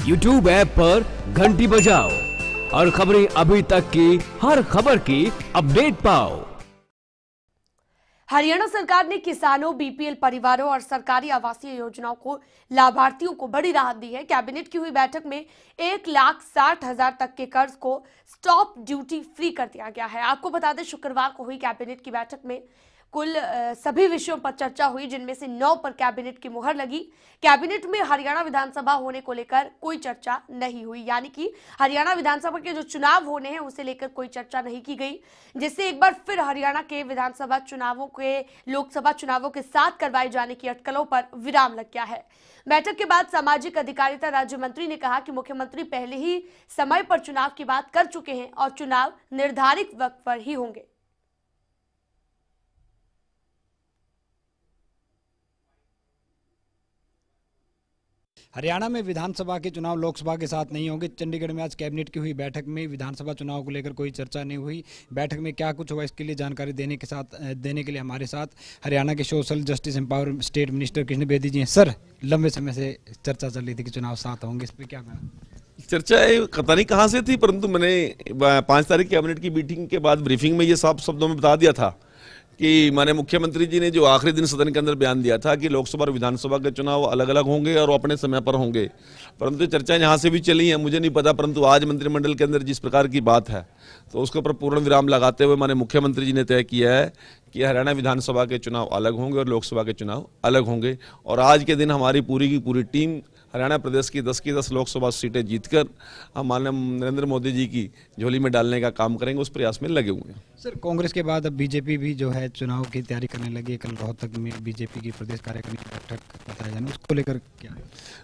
YouTube app पर घंटी बजाओ और खबरें अभी तक की हर खबर की अपडेट पाओ। हरियाणा सरकार ने किसानों, बीपीएल परिवारों और सरकारी आवासीय योजनाओं को लाभार्थियों को बड़ी राहत दी है। कैबिनेट की हुई बैठक में 1,60,000 तक के कर्ज को स्टॉप ड्यूटी फ्री कर दिया गया है। आपको बता दें, शुक्रवार को हुई कैबिनेट की बैठक में कुल सभी विषयों पर चर्चा हुई, जिनमें से 9 पर कैबिनेट की मुहर लगी। कैबिनेट में हरियाणा विधानसभा होने को लेकर कोई चर्चा नहीं हुई, यानी कि हरियाणा विधानसभा के जो चुनाव होने हैं उसे लेकर कोई चर्चा नहीं की गई, जिससे एक बार फिर हरियाणा के विधानसभा चुनावों के लोकसभा चुनावों के साथ करवाए जाने की अटकलों पर विराम लग गया है। बैठक के बाद सामाजिक अधिकारिता राज्य मंत्री ने कहा कि मुख्यमंत्री पहले ही समय पर चुनाव की बात कर चुके हैं और चुनाव निर्धारित वक्त पर ही होंगे। हरियाणा में विधानसभा के चुनाव लोकसभा के साथ नहीं होंगे। चंडीगढ़ में आज कैबिनेट की हुई बैठक में विधानसभा चुनाव को लेकर कोई चर्चा नहीं हुई। बैठक में क्या कुछ हुआ, इसके लिए जानकारी देने के लिए हमारे साथ हरियाणा के social justice empower state minister Krishan Bedi ji हैं। सर, लंबे समय से चर्चा चल रही थी कि चुनाव साथ होंगे, इस पर क्या कहना? चर्चा पता नहीं कहाँ से थी, परंतु मैंने 5 तारीख कैबिनेट की मीटिंग के बाद ब्रीफिंग में ये साफ शब्दों में बता दिया था कि माननीय मुख्यमंत्री जी ने जो आखिरी दिन सदन के अंदर बयान दिया था कि लोकसभा और विधानसभा के चुनाव अलग अलग होंगे और अपने समय पर होंगे, परंतु चर्चाएं यहाँ से भी चली हैं, मुझे नहीं पता, परंतु आज मंत्रिमंडल के अंदर जिस प्रकार की बात है तो उसके ऊपर पूर्ण विराम लगाते हुए माननीय मुख्यमंत्री जी ने तय किया है कि हरियाणा विधानसभा के चुनाव अलग होंगे और लोकसभा के चुनाव अलग होंगे। और आज के दिन हमारी पूरी की पूरी टीम हरियाणा प्रदेश की 10 की 10 लोकसभा सीटें जीतकर हम माननीय नरेंद्र मोदी जी की झोली में डालने का काम करेंगे, उस प्रयास में लगे हुए हैं। सर, कांग्रेस के बाद अब बीजेपी भी जो है चुनाव की तैयारी करने लगी। कल रोहतक में बीजेपी की प्रदेश कार्यकारिणी की बैठक बताया जाए, उसको लेकर क्या है?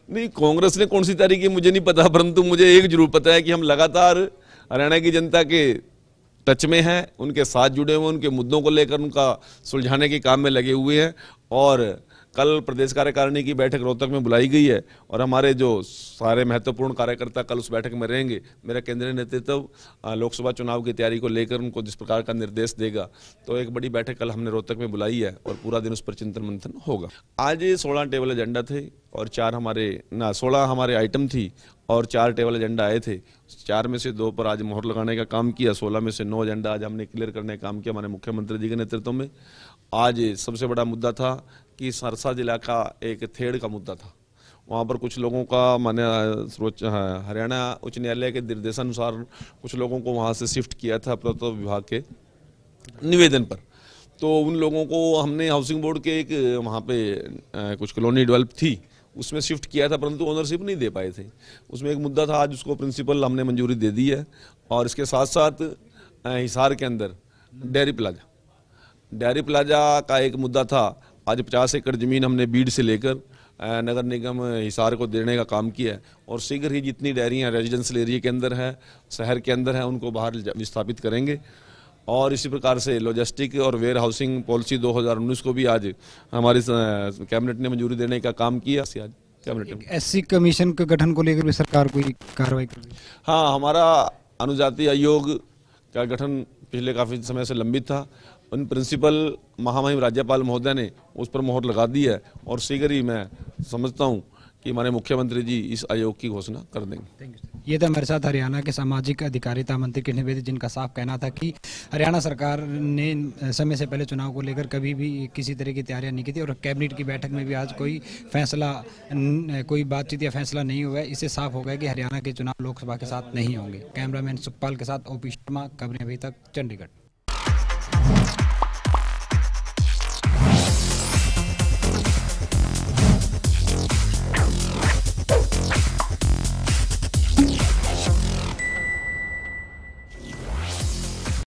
नहीं, कांग्रेस ने कौन सी तैयारी की मुझे नहीं पता, परंतु मुझे एक जरूर पता है कि हम लगातार हरियाणा की जनता के टच में हैं, उनके साथ जुड़े हुए, उनके मुद्दों को लेकर उनका सुलझाने के काम में लगे हुए हैं। और कल प्रदेश कार्यकारिणी की बैठक रोहतक में बुलाई गई है और हमारे जो सारे महत्वपूर्ण कार्यकर्ता कल उस बैठक में रहेंगे। मेरा केंद्रीय नेतृत्व लोकसभा चुनाव की तैयारी को लेकर उनको जिस प्रकार का निर्देश देगा, तो एक बड़ी बैठक कल हमने रोहतक में बुलाई है और पूरा दिन उस पर चिंतन मंथन होगा। आज 16 टेबल एजेंडा थे और 16 हमारे आइटम थी और 4 टेबल एजेंडा आए थे। 4 में से 2 पर आज मोहर लगाने का काम किया, 16 में से 9 एजेंडा आज हमने क्लियर करने का काम किया हमारे मुख्यमंत्री जी के नेतृत्व में। आज सबसे बड़ा मुद्दा था कि सरसा जिला का एक थेड़ का मुद्दा था, वहाँ पर कुछ लोगों का हरियाणा उच्च न्यायालय के निर्देशानुसार कुछ लोगों को वहाँ से शिफ्ट किया था पुरातत्व विभाग के निवेदन पर। तो उन लोगों को हमने हाउसिंग बोर्ड के एक वहाँ पे कुछ कॉलोनी डेवलप थी उसमें शिफ्ट किया था, परंतु ओनरशिप नहीं दे पाए थे। उसमें एक मुद्दा था, आज उसको प्रिंसिपल हमने मंजूरी दे दी है। और इसके साथ साथ हिसार के अंदर डेयरी प्लाजा का एक मुद्दा था। आज 50 एकड़ ज़मीन हमने बीड से लेकर नगर निगम हिसार को देने का काम किया है और शीघ्र ही जितनी डेयरियाँ रेजिडेंशियल एरिया के अंदर है, शहर के अंदर है, उनको बाहर विस्थापित करेंगे। और इसी प्रकार से लॉजिस्टिक और वेयर हाउसिंग पॉलिसी 2019 को भी आज हमारी कैबिनेट ने मंजूरी देने का काम किया। आज कैबिनेट में एससी कमीशन के गठन को लेकर भी सरकार कोई कार्रवाई कर रही है? हाँ, हमारा अनुजातीय आयोग का गठन पिछले काफ़ी समय से लंबित था। उन प्रिंसिपल महामहिम राज्यपाल महोदय ने उस पर मोहर लगा दी है और शीघ्र ही मैं समझता हूँ कि हमारे मुख्यमंत्री जी इस आयोग की घोषणा कर देंगे। ये था हमारे साथ हरियाणा के सामाजिक अधिकारिता मंत्री कृष्ण बेदी, जिनका साफ कहना था कि हरियाणा सरकार ने समय से पहले चुनाव को लेकर कभी भी किसी तरह की तैयारियां नहीं की थी और कैबिनेट की बैठक में भी आज कोई बातचीत या फैसला नहीं हुआ है। इससे साफ हो गया कि हरियाणा के चुनाव लोकसभा के साथ नहीं होंगे। कैमरामैन सुखपाल के साथ ओपी शर्मा, खबरें अभी तक, चंडीगढ़।